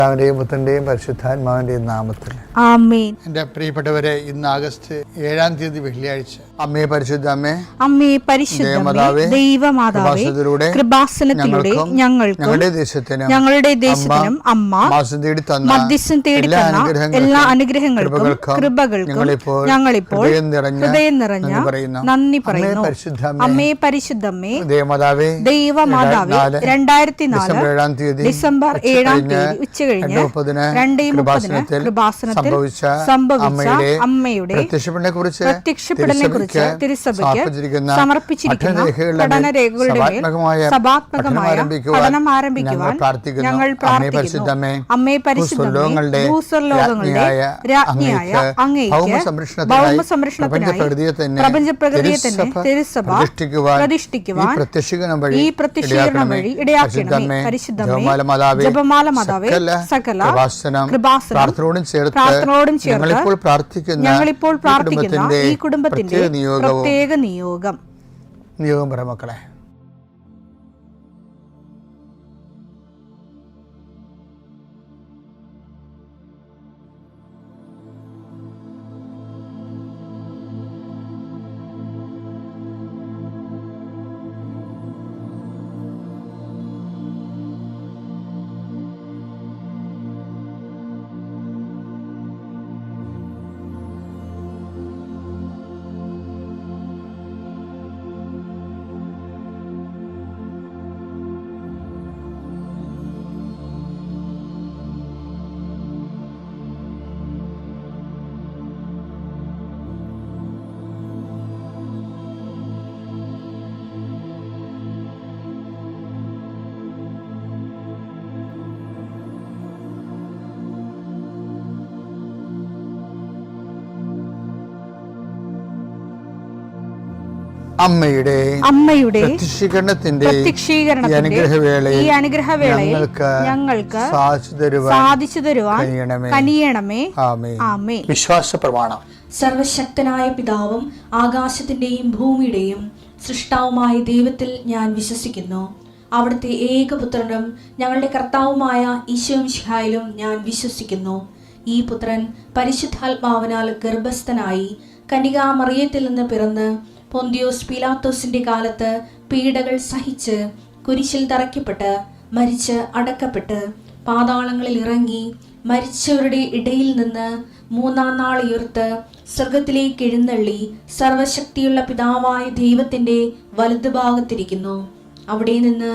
പിതാവിന്റെയും പുത്രന്റെയും പരിശുദ്ധാത്മാവിന്റെയും നാമത്തിൽ ആമേൻ. എൻ്റെ പ്രിയപ്പെട്ടവരെ, ഇന്ന് ആഗസ്റ്റ് 7-ാം തീയതി വെള്ളിയാഴ്ച. അമ്മേ പരിശുദ്ധ അമ്മേ, അമ്മേ പരിശുദ്ധമേ, ദൈവമാതാവേ, കൃപാസനത്തിലൂടെ ഞങ്ങളുടെ ദേശത്തിനും അമ്മ മധ്യസ്ഥം തേടി തന്ന എല്ലാ അനുഗ്രഹങ്ങൾക്കും കൃപകൾക്കും ഞങ്ങളിപ്പോൾ ഹൃദയം നിറഞ്ഞ നന്ദി പറയുന്നു. അമ്മേ പരിശുദ്ധമേ, ദൈവമാതാവേ, 2004 ഡിസംബർ 7-ാം തീയതി ഉച്ചകഴിഞ്ഞ് 2:30 കൃപാസനത്തിൽ സംഭവിച്ച അമ്മയുടെ പ്രത്യക്ഷപ്പെടലിനെക്കുറിച്ച് തിരുസഭയ്ക്ക് സമർപ്പിച്ചിരിക്കുന്ന പഠനരേഖകളുടെ മേൽ സഭാത്മകമായ പഠനം ആരംഭിക്കുവാൻ ഞങ്ങൾ പ്രാർത്ഥിക്കുന്നു. അമ്മേ പരിശുദ്ധമേ, ഭൂസ്വർലോകങ്ങളുടെ രാജ്ഞിയായ അങ്ങേയ്ക്ക് ഭൗമസംരക്ഷണത്തിനായി പ്രപഞ്ചപ്രകൃതിയെ തന്നെ തിരുസഭ പ്രതിഷ്ഠിക്കുവാൻ ഈ പ്രത്യക്ഷീകരണം വഴി ഇടയാക്കണമേ. പരിശുദ്ധമേ, ജപമാല മാതാവേ, സകല കൃപാസനം പ്രാർത്ഥനയോടും ചേർത്ത് ഞങ്ങളിപ്പോൾ പ്രാർത്ഥിക്കുന്ന ഈ കുടുംബത്തിന്റെ പ്രത്യേക നിയോഗം മക്കളെ. അമ്മയുടെ പ്രത്യക്ഷീകരണത്തിന്റെ ഈ അനുഗ്രഹവേളയിൽ ഞങ്ങൾക്ക് സാധിച്ചു തരുവാൻ കനിയണമേ. ആമേൻ. വിശ്വാസ പ്രമാണം. സർവശക്തനായ പിതാവും ആകാശത്തിന്റെയും ഭൂമിയുടെയും സൃഷ്ടാവുമായ ദൈവത്തിൽ ഞാൻ വിശ്വസിക്കുന്നു. അവിടുത്തെ ഏകപുത്രനും ഞങ്ങളുടെ കർത്താവുമായ ഈശോമിശിഹായിലും ഞാൻ വിശ്വസിക്കുന്നു. ഈ പുത്രൻ പരിശുദ്ധാത്മാവിനാൽ ഗർഭസ്ഥനായി കന്യകാമറിയത്തിൽ നിന്ന് പിറന്ന് പൊന്തിയോസ് പീലാത്തോസിന്റെ കാലത്ത് പീഡകൾ സഹിച്ച് കുരിശിൽ തറയ്ക്കപ്പെട്ട് മരിച്ച് അടക്കപ്പെട്ട് പാതാളങ്ങളിൽ ഇറങ്ങി മരിച്ചവരുടെ ഇടയിൽ നിന്ന് 3-ാം നാൾ ഉയർത്ത് സ്വർഗത്തിലേക്ക് എഴുന്നള്ളി സർവശക്തിയുള്ള പിതാവായ ദൈവത്തിന്റെ വലതുഭാഗത്തിരിക്കുന്നു. അവിടെ നിന്ന്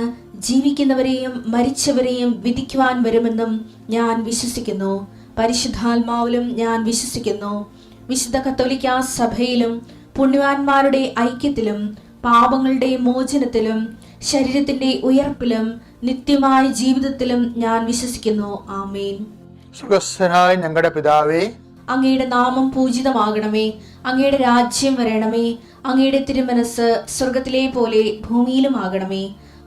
ജീവിക്കുന്നവരെയും മരിച്ചവരെയും വിധിക്കുവാൻ വരുമെന്നും ഞാൻ വിശ്വസിക്കുന്നു. പരിശുദ്ധാത്മാവിലും ഞാൻ വിശ്വസിക്കുന്നു. വിശുദ്ധ കത്തോലിക്കാ സഭയിലും പുണ്യവാന്മാരുടെ ഐക്യത്തിലും പാപങ്ങളുടെ മോചനത്തിലും ശരീരത്തിന്റെ ഉയർപ്പിലും നിത്യമായ ജീവിതത്തിലും ഞാൻ വിശ്വസിക്കുന്നു. ആമേൻ. സ്വർഗ്ഗസ്ഥനായ ഞങ്ങളുടെ പിതാവേ, അങ്ങയുടെ നാമം പൂജിതമാകണമേ. അങ്ങയുടെ രാജ്യം വരണമേ. അങ്ങയുടെ തിരുമനസ് സ്വർഗത്തിലെ പോലെ ഭൂമിയിലും ആകണമേ.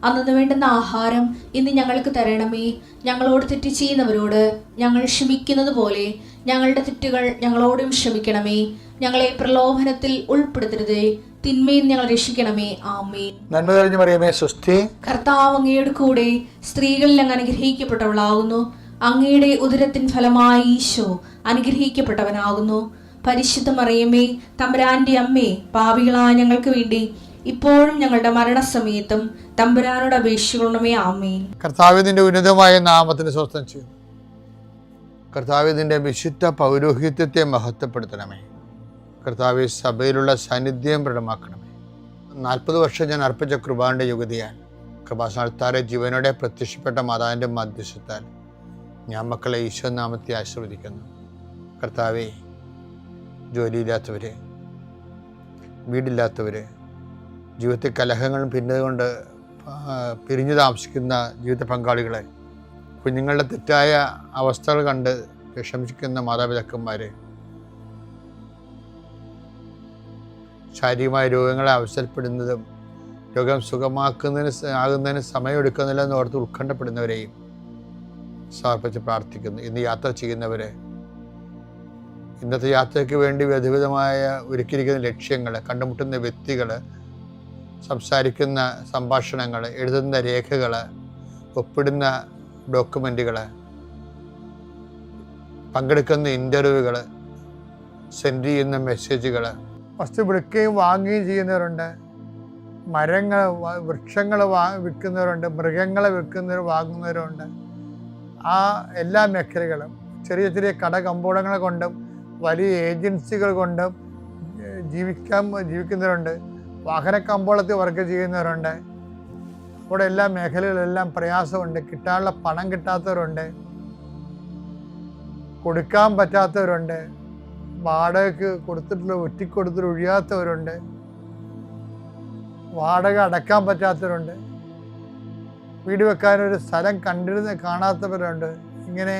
അന്നു വേണ്ടുന്ന ആഹാരം ഇന്ന് ഞങ്ങൾക്ക് തരണമേ. ഞങ്ങളോട് തെറ്റ് ചെയ്യുന്നവരോട് ഞങ്ങൾ ക്ഷമിക്കുന്നത് പോലെ ഞങ്ങളുടെ തെറ്റുകൾ ഞങ്ങളോടും ക്ഷമിക്കണമേ. ഞങ്ങളെ പ്രലോഭനത്തിൽ ഉൾപ്പെടുത്തരുതേ, തിന്മയിൽ ഞങ്ങൾ രക്ഷിക്കണമേ. ആമേൻ. നന്മ നിറഞ്ഞ മറിയമേ, സ്വസ്തി. കർത്താവ് അങ്ങയുടെ കൂടെ സ്ത്രീകളിൽ അങ്ങ് അനുഗ്രഹിക്കപ്പെട്ടവളാകുന്നു. അങ്ങയുടെ ഉദരത്തിൻ ഫലമായി ഈശോ അനുഗ്രഹിക്കപ്പെട്ടവനാകുന്നു. പരിശുദ്ധ മറിയമേ, തമ്പുരാന്റെ അമ്മേ, പാപികളായ ഞങ്ങൾക്ക് വേണ്ടി ഇപ്പോഴും ഞങ്ങളുടെ മരണസമയത്തും തമ്പുരാനോട് അപേക്ഷിക്കണമേ. ആമേൻ. കർത്താവിന്റെ ഉന്നതമായ നാമത്തിന് സ്വസ്ഥം ചെയ്യുന്നു. കർത്താവിന്റെ വിശുദ്ധ പൗരോഹിത്യത്തെ മഹത്വപ്പെടുത്തണമേ. കർത്താവ് സഭയിലുള്ള സാന്നിധ്യം പ്രകടമാക്കണമേ. 40 വർഷം ഞാൻ അർപ്പിച്ച കൃപാന്റെ യുഗതിയാൽ കൃപാസനത്താറെ ജീവനോടെ പ്രത്യക്ഷപ്പെട്ട മാതാവിന്റെ മധ്യസ്ഥത്താൽ ഞാൻ മക്കളെ ഈശോ നാമത്തെ ആശീർവദിക്കുന്നു. കർത്താവെ, ജോലിയില്ലാത്തവര്, വീടില്ലാത്തവര്, ജീവിതത്തിൽ കലഹങ്ങളും പിന്നതുകൊണ്ട് പിരിഞ്ഞു താമസിക്കുന്ന ജീവിത പങ്കാളികളെ, കുഞ്ഞുങ്ങളുടെ തെറ്റായ അവസ്ഥകൾ കണ്ട് വിഷമിക്കുന്ന മാതാപിതാക്കന്മാരെ, ശാരീരികമായ രോഗങ്ങളെ അവസരപ്പെടുന്നതും രോഗം ആകുന്നതിന് സമയമെടുക്കുന്നില്ലെന്ന് ഓർത്ത് ഉത്കണ്ഠപ്പെടുന്നവരെയും സമർപ്പിച്ച് പ്രാർത്ഥിക്കുന്നു. ഇന്ന് യാത്ര ചെയ്യുന്നവരെ, ഇന്നത്തെ യാത്രയ്ക്ക് വേണ്ടി വിവിധമായ ഒരുക്കിയിരിക്കുന്ന ലക്ഷ്യങ്ങൾ, കണ്ടുമുട്ടുന്ന വ്യക്തികൾ, സംസാരിക്കുന്ന സംഭാഷണങ്ങൾ, എഴുതുന്ന രേഖകൾ, ഒപ്പിടുന്ന ഡോക്യുമെൻറ്റുകൾ, പങ്കെടുക്കുന്ന ഇൻ്റർവ്യൂകൾ, സെൻഡ് ചെയ്യുന്ന മെസ്സേജുകൾ, വസ്തു വിൽക്കുകയും വാങ്ങുകയും ചെയ്യുന്നവരുണ്ട്, മരങ്ങൾ വൃക്ഷങ്ങൾ വിൽക്കുന്നവരുണ്ട്, മൃഗങ്ങളെ വാങ്ങുന്നവരുണ്ട്. ആ എല്ലാ മേഖലകളും ചെറിയ ചെറിയ കടകമ്പോളങ്ങൾ കൊണ്ടും വലിയ ഏജൻസികൾ കൊണ്ടും ജീവിക്കുന്നവരുണ്ട്. വാഹന കമ്പോളത്തിൽ വർക്ക് ചെയ്യുന്നവരുണ്ട്. അവിടെ എല്ലാ മേഖലകളിലെല്ലാം പ്രയാസമുണ്ട്. കിട്ടാനുള്ള പണം കിട്ടാത്തവരുണ്ട്, കൊടുക്കാൻ പറ്റാത്തവരുണ്ട്, വാടകയ്ക്ക് കൊടുത്തിട്ടുള്ള ഒറ്റിക്കൊടുത്തിട്ട് ഒഴിയാത്തവരുണ്ട്, വാടക അടക്കാൻ പറ്റാത്തവരുണ്ട്, വീട് വെക്കാനൊരു സ്ഥലം കാണാത്തവരുണ്ട്, ഇങ്ങനെ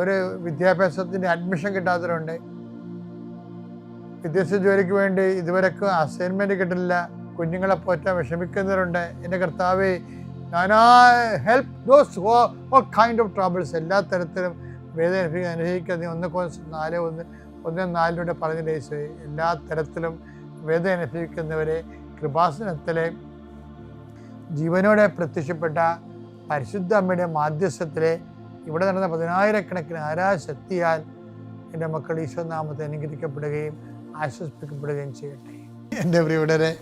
ഒരു വിദ്യാഭ്യാസത്തിൻ്റെ അഡ്മിഷൻ കിട്ടാത്തവരുണ്ട്, വിദേശ ജോലിക്ക് വേണ്ടി ഇതുവരെക്കും അസൈൻമെൻറ്റ് കിട്ടില്ല, കുഞ്ഞുങ്ങളെ പോറ്റാൻ വിഷമിക്കുന്നവരുണ്ട്. എൻ്റെ കർത്താവേ, help those all kind of troubles. എല്ലാ തരത്തിലും വേദന അനുഭവിക്കുന്ന 1:4 പറഞ്ഞ എല്ലാ തരത്തിലും വേദന അനുഭവിക്കുന്നവരെ കൃപാസനത്തിലെ ജീവനോടെ പ്രത്യക്ഷപ്പെട്ട പരിശുദ്ധ അമ്മയുടെ മാധ്യസ്ഥത്തിലെ ഇവിടെ നടന്ന 10,000-കണക്കിന് ആരാശക്തിയാൽ എൻ്റെ മക്കൾ ഈശോനാമത്തെ അനുഗ്രഹിക്കപ്പെടുകയും ആശ്വസിപ്പിക്കപ്പെടുകയും ചെയ്യട്ടെ. എൻ്റെ പ്രിയപ്പെട്ടവരെ,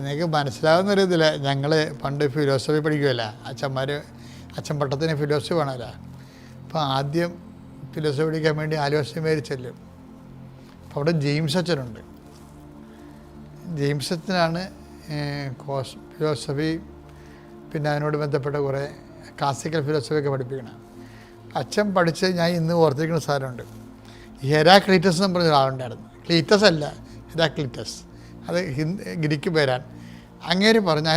നിങ്ങൾക്ക് മനസ്സിലാവുന്നൊരിതില്ല, ഞങ്ങൾ പണ്ട് ഫിലോസഫി പഠിക്കുമല്ല, അച്ഛൻ പട്ടത്തിന് ഫിലോസഫി വേണമല്ല. അപ്പോൾ ആദ്യം ഫിലോസഫി പഠിക്കാൻ വേണ്ടി ആലോചന ചെല്ലും. അപ്പോൾ അവിടെ ജെയിംസ് അച്ഛനുണ്ട്. ജെയിംസ് അച്ഛനാണ് ഫിലോസഫി, പിന്നെ അതിനോട് ബന്ധപ്പെട്ട കുറേ ക്ലാസിക്കൽ ഫിലോസഫിയൊക്കെ പഠിപ്പിക്കണം. അച്ഛൻ പഠിച്ച് ഞാൻ ഇന്ന് ഓർത്തിരിക്കുന്ന സാധനമുണ്ട്. ഹെരാക്ലീറ്റസ് എന്ന് പറഞ്ഞ ഒരാളുണ്ടായിരുന്നു. ക്ലീറ്റസ് അല്ല, ഹെരാക്ലീറ്റസ്. അത് ഗ്രീക്ക് പേരാണ്. അങ്ങേര് പറഞ്ഞ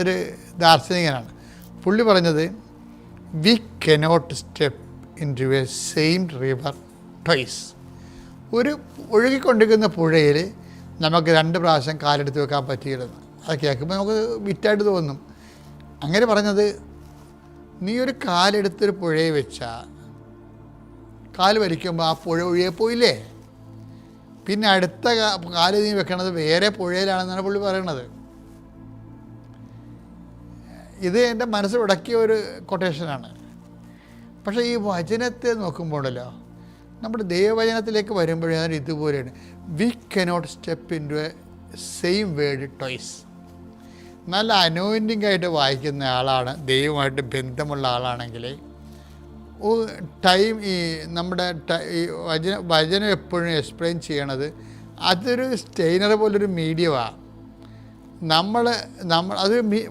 ഒരു ദാർശനികനാണ്. പുള്ളി പറഞ്ഞത്, we cannot step into a same river twice. ഒരു ഒഴുകിക്കൊണ്ടിരിക്കുന്ന പുഴയിൽ നമുക്ക് 2 പ്രാവശ്യം കാലെടുത്ത് വെക്കാൻ പറ്റിയിരുന്നു. അത് കേൾക്കുമ്പോൾ നമുക്ക് വിറ്റായിട്ട് തോന്നും. അങ്ങനെ പറഞ്ഞത്, നീ ഒരു കാലെടുത്തൊരു പുഴയിൽ വെച്ചാൽ കാല് വലിക്കുമ്പോൾ ആ പുഴ ഒഴുകി പോയില്ലേ, പിന്നെ അടുത്ത കാല് നീ വെക്കണത് വേറെ പുഴയിലാണെന്നാണ് പുള്ളി പറയണത്. ഇത് എൻ്റെ മനസ്സിൽ ഉടക്കിയ ഒരു കൊട്ടേഷനാണ്. പക്ഷേ ഈ വചനത്തെ നോക്കുമ്പോഴല്ലോ, നമ്മുടെ ദൈവവചനത്തിലേക്ക് വരുമ്പോഴേ ഇതുപോലെയാണ്. We cannot step into a same word twice. നല്ല അനോയിൻറ്റിംഗ് ആയിട്ട് വായിക്കുന്ന ആളാണ്, ദൈവമായിട്ട് ബന്ധമുള്ള ആളാണെങ്കിൽ ഈ നമ്മുടെ വചനം എപ്പോഴും എക്സ്പ്ലെയിൻ ചെയ്യണത് അതൊരു സ്റ്റെയിനർ പോലൊരു മീഡിയമാണ്.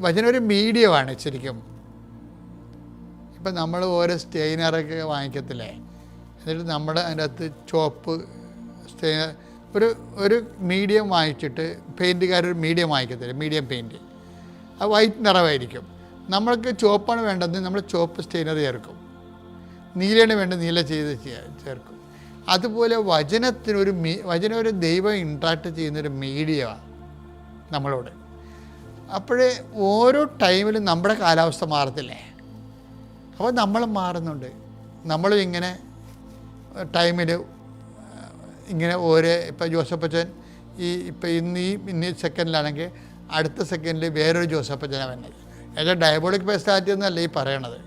വചനം ഒരു മീഡിയമാണ് ശരിക്കും. ഇപ്പം നമ്മൾ ഓരോ സ്റ്റെയിനറൊക്കെ വാങ്ങിക്കത്തില്ലേ, എന്നിട്ട് നമ്മുടെ അതിൻ്റെ അകത്ത് ചോപ്പ് സ്റ്റെയിനർ ഒരു മീഡിയം വാങ്ങിച്ചിട്ട് പെയിൻറ്റുകാരൊരു മീഡിയം വാങ്ങിക്കത്തില്ല, മീഡിയം പെയിൻറ്റ്. അത് വൈറ്റ് നിറമായിരിക്കും. നമ്മൾക്ക് ചുവപ്പാണ് വേണ്ടതെന്ന് നമ്മൾ ചുവപ്പ് സ്റ്റെയിനർ ചേർക്കും, നീലയാണ് വേണ്ടത് നീല ചെയ്ത് ചേർക്കും. അതുപോലെ വചനം ഒരു ദൈവം ഇൻട്രാക്ട് ചെയ്യുന്നൊരു മീഡിയമാണ് നമ്മളോട്. അപ്പോഴേ ഓരോ ടൈമിലും നമ്മുടെ കാലാവസ്ഥ മാറത്തില്ലേ, അപ്പോൾ നമ്മൾ മാറുന്നുണ്ട്. നമ്മളും ഇങ്ങനെ ടൈമിൽ ഇങ്ങനെ ഇപ്പം ജോസഫച്ചൻ ഇപ്പം ഇന്ന് സെക്കൻഡിലാണെങ്കിൽ അടുത്ത സെക്കൻഡിൽ വേറൊരു ജോസഫച്ചനാണ് വരുന്നത്. എൻ്റെ ഡയബോളിക് പേഴ്സണാലിറ്റി എന്നല്ല ഈ പറയണത്.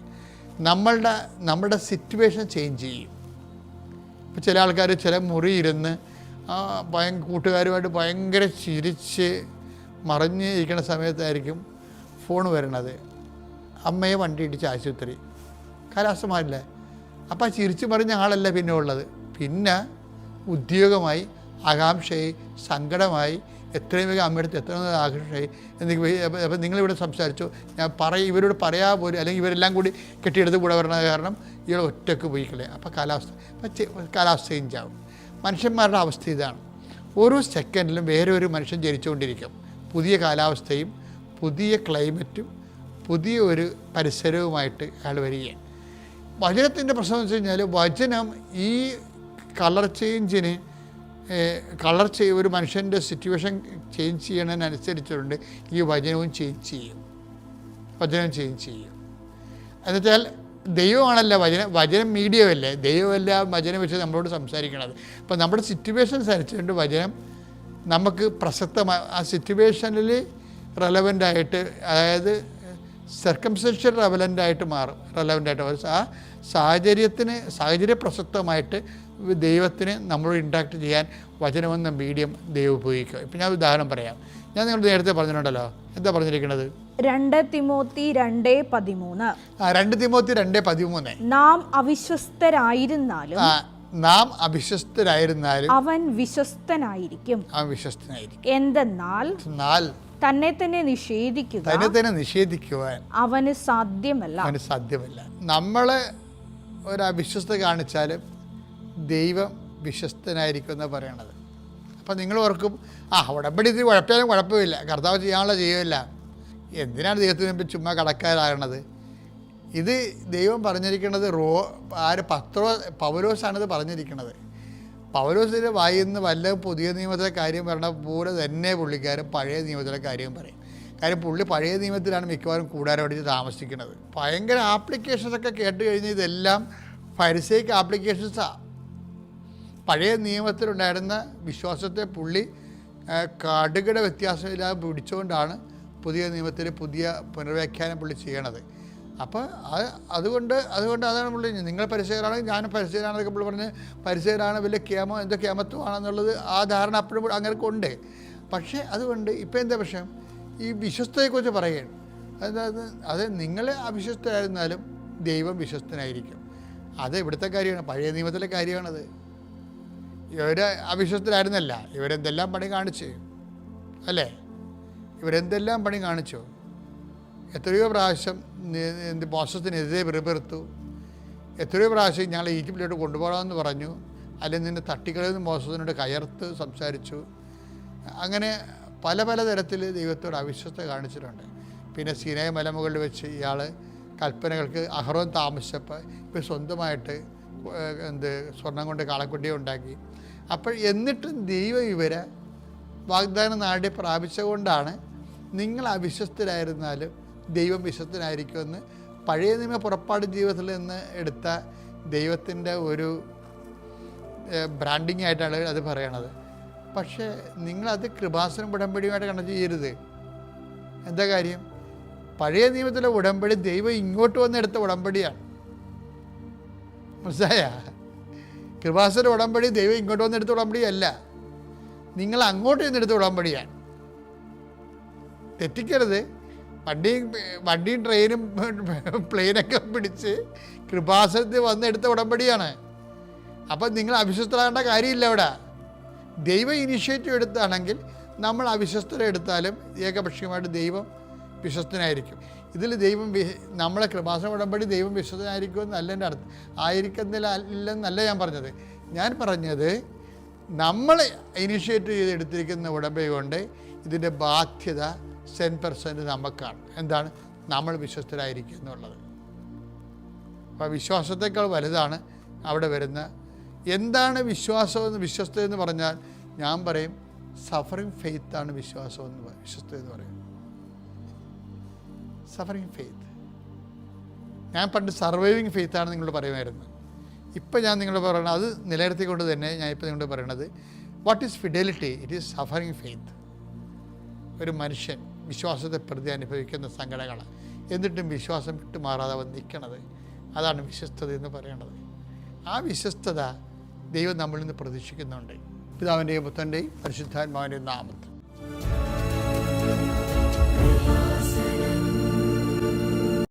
നമ്മുടെ സിറ്റുവേഷൻ ചേഞ്ച് ചെയ്യും. ഇപ്പോൾ ചില ആൾക്കാർ ചില മുറി ഇരുന്ന് കൂട്ടുകാരുമായിട്ട് ഭയങ്കര ചിരിച്ച് മറിഞ്ഞ് ഇരിക്കുന്ന സമയത്തായിരിക്കും ഫോൺ വരണത്, അമ്മയെ വണ്ടി ഇടിച്ച് ആശുപത്രി, കാലാവസ്ഥ മാറില്ല. അപ്പോൾ ആ ചിരിച്ച് മറിഞ്ഞ ആളല്ല പിന്നെ ഉള്ളത്. പിന്നെ ഉദ്യോഗമായി, ആകാംക്ഷയായി, സങ്കടമായി, എത്രയും വേഗം അമ്മയെടുത്ത് എത്രയും ആകാംക്ഷയായി. അപ്പോൾ നിങ്ങളിവിടെ സംസാരിച്ചു, ഞാൻ ഇവരോട് പറയാൻ പോലും, അല്ലെങ്കിൽ ഇവരെല്ലാം കൂടി കെട്ടിയെടുത്ത് കൂടെ വരണത് കാരണം ഇയാൾ ഒറ്റയ്ക്ക് പോയി കളയും. അപ്പോൾ കാലാവസ്ഥ ചേഞ്ച് ആവും. മനുഷ്യന്മാരുടെ അവസ്ഥ ഇതാണ്. ഓരോ സെക്കൻഡിലും വേറെ ഒരു മനുഷ്യൻ ജനിച്ചുകൊണ്ടിരിക്കും. പുതിയ കാലാവസ്ഥയും പുതിയ ക്ലൈമറ്റും പുതിയ ഒരു പരിസരവുമായിട്ട് അയാൾ വരികയാണ്. വചനത്തിൻ്റെ പ്രശ്നം എന്ന് വെച്ച് കഴിഞ്ഞാൽ, വചനം ഈ ഒരു മനുഷ്യൻ്റെ സിറ്റുവേഷൻ ചേഞ്ച് ചെയ്യണതിനനുസരിച്ചുകൊണ്ട് ഈ വചനവും ചേഞ്ച് ചെയ്യും. എന്നുവെച്ചാൽ ദൈവമാണല്ലോ വചനം മീഡിയമല്ലേ, ദൈവമല്ല വചനം വെച്ച് നമ്മളോട് സംസാരിക്കണത്. അപ്പോൾ നമ്മുടെ സിറ്റുവേഷൻസ് അനുസരിച്ചുകൊണ്ട് വചനം നമുക്ക് പ്രസക്തമായ ആ സിറ്റുവേഷനിൽ റെലവൻ്റായിട്ട്, അതായത് സർക്കംസ്റ്റൻഷ്യൽ റെലവൻ്റായിട്ട് മാറും. ആ സാഹചര്യ പ്രസക്തമായിട്ട് ദൈവത്തിന് നമ്മളോട് ഇൻട്രാക്ട് ചെയ്യാൻ വചനമെന്ന മീഡിയം ദൈവം ഉപയോഗിക്കുക. ഇപ്പം ഞാൻ ഉദാഹരണം പറയാം. ഞാൻ നിങ്ങളോട് നേരത്തെ പറഞ്ഞിട്ടുണ്ടല്ലോ, എന്താ പറഞ്ഞിരിക്കുന്നത്? 2 തിമോത്തി 2:13. 2 തിമോത്തി 2:13. നാം അവിശ്വസ്തരായിരുന്നാലും അവൻ വിശ്വസ്തനായിരിക്കും. എന്തെന്നാൽ തന്നെ തന്നെ നിഷേധിക്കുവാൻ അവന് സാധ്യമല്ല. നമ്മളെ ഒരു അവിശ്വസ്ത കാണിച്ചാലും ദൈവം വിശ്വസ്തനായിരിക്കും എന്ന് പറയണത്. അപ്പം നിങ്ങൾ ഓർക്കും, ഉടമ്പടി ഇത് കുഴപ്പമില്ല, കർത്താവ് ചെയ്യാനുള്ള ചെയ്യുമില്ല, എന്തിനാണ് ദൈവത്തിന് മുമ്പ് ചുമ്മാ കടക്കാരാകണത്? ഇത് ദൈവം പറഞ്ഞിരിക്കുന്നത് പൗലോസാണിത് പറഞ്ഞിരിക്കുന്നത്. പൗലോസിൻ്റെ വായിൽ നിന്ന് വല്ല പുതിയ നിയമത്തിലെ കാര്യം പറഞ്ഞ പോലെ തന്നെ പുള്ളിക്കാരൻ പഴയ നിയമത്തിലെ കാര്യം പറയും. കാര്യം പുള്ളി പഴയ നിയമത്തിലാണ് മിക്കവാറും കൂടാരമടിച്ച് താമസിക്കുന്നത്. ഭയങ്കര ആപ്ലിക്കേഷൻസൊക്കെ കേട്ട് കഴിഞ്ഞ് ഇതെല്ലാം ഫരിസൈക്ക് ആപ്ലിക്കേഷൻസാണ്. പഴയ നിയമത്തിലുണ്ടായിരുന്ന വിശ്വാസത്തെ പുള്ളി കടുകട വ്യത്യാസമില്ലാതെ പിടിച്ചുകൊണ്ടാണ് പുതിയ നിയമത്തിൽ പുതിയ പുനർവ്യാഖ്യാനം പുള്ളി ചെയ്യണത്. അപ്പോൾ അതുകൊണ്ട് അതാണ് പുള്ളി, നിങ്ങൾ പരിസരമാണെങ്കിൽ ഞാനും പരിസരമാണെന്നൊക്കെ പുള്ളി പറഞ്ഞ് പരിസരമാണ് വലിയ കേമോ എന്തോ കേമത്വമാണെന്നുള്ളത് ആ ധാരണ അപ്പോഴും അങ്ങനെ ഉണ്ട്. പക്ഷേ അതുകൊണ്ട് ഇപ്പം എന്താ പ്രശ്നം? ഈ വിശ്വസ്തയെക്കുറിച്ച് പറയുകയാണ്. അത് നിങ്ങൾ അവിശ്വസ്തരായിരുന്നാലും ദൈവം വിശ്വസ്തനായിരിക്കും. അത് ഇവിടുത്തെ കാര്യമാണ്, പഴയ നിയമത്തിലെ കാര്യമാണത്. ഇവർ അവിശ്വസ്തരായിരുന്നല്ല, ഇവരെന്തെല്ലാം പണി കാണിച്ച് അല്ലേ? ഇവരെന്തെല്ലാം പണി കാണിച്ചു? എത്രയോ പ്രാവശ്യം മോശത്തിനെതിരെ വെറുപെറുത്തു. എത്രയോ പ്രാവശ്യം ഞങ്ങൾ ഈജിപ്തിലോട്ട് കൊണ്ടുപോകണമെന്ന് പറഞ്ഞു, അല്ലെങ്കിൽ നിന്നെ തട്ടിക്കളയെന്ന് മോശത്തിനോട് കയർത്ത് സംസാരിച്ചു. അങ്ങനെ പല തരത്തിൽ ദൈവത്തോട് അവിശ്വസ്ത കാണിച്ചിട്ടുണ്ട്. പിന്നെ സീനായ് മലമുകളിൽ വെച്ച് ഇയാൾ കൽപ്പനകൾക്ക് അഹറോൻ താമസിച്ചപ്പോൾ ഇപ്പോൾ സ്വന്തമായിട്ട് സ്വർണം കൊണ്ട് കാളക്കുട്ടിയെ ഉണ്ടാക്കി. അപ്പോൾ എന്നിട്ടും ദൈവം ഇവരെ വാഗ്ദാന നാടി പ്രാപിച്ചുകൊണ്ടാണ് നിങ്ങൾ അവിശ്വസ്തരായിരുന്നാലും ദൈവം വിശ്വസ്തനായിരിക്കുമെന്ന് പഴയ നിയമ പുറപ്പാട് ജീവിതത്തിൽ നിന്ന് എടുത്ത ദൈവത്തിൻ്റെ ഒരു ബ്രാൻഡിങ് ആയിട്ടാണ് അത് പറയണത്. പക്ഷേ നിങ്ങളത് കൃപാസനം ഉടമ്പടിയുമായിട്ട് കണക്ട് ചെയ്യരുത്. എന്താ കാര്യം? പഴയ നിയമത്തിലെ ഉടമ്പടി ദൈവം ഇങ്ങോട്ട് വന്നെടുത്ത ഉടമ്പടിയാണ്. മനസ്സിലായ? കൃപാസന ഉടമ്പടി ദൈവം ഇങ്ങോട്ട് വന്നെടുത്ത ഉടമ്പടിയല്ല, നിങ്ങൾ അങ്ങോട്ട് ചെന്നെടുത്ത ഉടമ്പടിയാണ്. തെറ്റിക്കരുത്. വണ്ടിയും ട്രെയിനും പ്ലെയിനൊക്കെ പിടിച്ച് കൃപാസനത്തിൽ വന്നെടുത്ത ഉടമ്പടിയാണ്. അപ്പം നിങ്ങൾ അവിശ്വസ്തരാകേണ്ട കാര്യമില്ല. അവിടെ ദൈവം ഇനിഷ്യേറ്റീവ് എടുത്താണെങ്കിൽ നമ്മൾ അവിശ്വസ്തരെ എടുത്താലും ഏകപക്ഷീയമായിട്ട് ദൈവം വിശ്വസ്തനായിരിക്കും. ഇതിൽ ദൈവം നമ്മളെ കൃപാസന ഉടമ്പടി ദൈവം വിശ്വസ്തനായിരിക്കുമെന്നല്ല എൻ്റെ അർത്ഥം. ഇല്ലെന്നല്ല ഞാൻ പറഞ്ഞത്. ഞാൻ പറഞ്ഞത് നമ്മൾ ഇനിഷ്യേറ്റീവ് ചെയ്തെടുത്തിരിക്കുന്ന ഉടമ്പടി കൊണ്ട് ഇതിൻ്റെ ബാധ്യത 10% നമുക്കാണ്. എന്താണ്? നമ്മൾ വിശ്വസ്തരായിരിക്കും എന്നുള്ളത്. അപ്പോൾ വിശ്വാസത്തേക്കാൾ വലുതാണ് അവിടെ വരുന്ന. എന്താണ് വിശ്വസ്തത എന്ന് പറഞ്ഞാൽ ഞാൻ പറയും സഫറിങ് ഫെയ്ത്താണ് വിശ്വസ്തത എന്ന് പറയും. Suffering faith. ഞാൻ പണ്ട് സർവൈവിങ് ഫെയ്ത്താണ് നിങ്ങളോട് പറയുമായിരുന്നു. ഇപ്പം ഞാൻ നിങ്ങളോട് പറയണത് അത് നിലനിർത്തിക്കൊണ്ട് തന്നെ ഞാൻ ഇപ്പോൾ നിങ്ങളോട് പറയണത് what is fidelity? It is suffering faith. ഒരു മനുഷ്യൻ വിശ്വാസത്തെ പ്രതി അനുഭവിക്കുന്ന സങ്കടങ്ങൾ എന്നിട്ടും വിശ്വാസം വിട്ടുമാറാതെ നിൽക്കണത്, അതാണ് വിശ്വസ്തത എന്ന് പറയണത്. ആ വിശ്വസ്തത ദൈവം നമ്മളിൽ നിന്ന് പ്രതീക്ഷിക്കുന്നുണ്ട്. പിതാവിൻ്റെയും പുത്രൻ്റെയും പരിശുദ്ധാത്മാവിൻ്റെയും നാമത്തിൽ.